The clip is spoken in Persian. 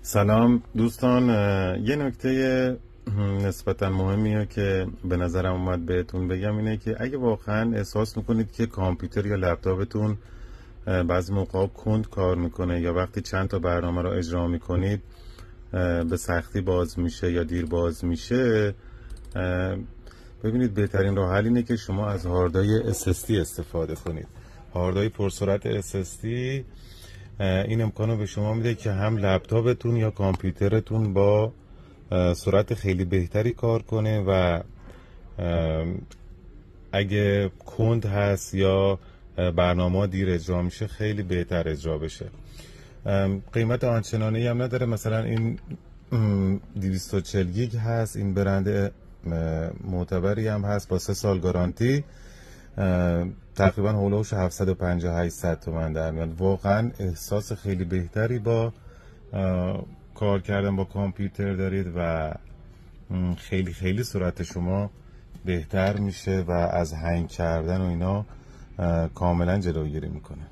سلام دوستان، یه نکته نسبتا مهمیه که به نظرم اومد بهتون بگم اینه که اگه واقعا احساس میکنید که کامپیوتر یا لپتاپتون بعضی موقع کند کار میکنه یا وقتی چند تا برنامه رو اجرا میکنید به سختی باز میشه یا دیر باز میشه، ببینید بهترین راه حل اینه که شما از هاردهای SSD استفاده کنید. هاردهای پرسرعت SSD این امکان رو به شما میده که هم لپتاپتون یا کامپیوترتون با سرعت خیلی بهتری کار کنه و اگه کند هست یا برنامه دیر اجرا میشه خیلی بهتر اجرا بشه. قیمت آنچنانی هم نداره، مثلا این 240 گیگ هست، این برند معتبری هم هست با 3 سال گارانتی، تقریبا هولوش 750-800 تومن در میاد. واقعا احساس خیلی بهتری با کار کردن با کامپیوتر دارید و خیلی خیلی سرعت شما بهتر میشه و از هنگ کردن و اینا کاملا جلوگیری میکنه.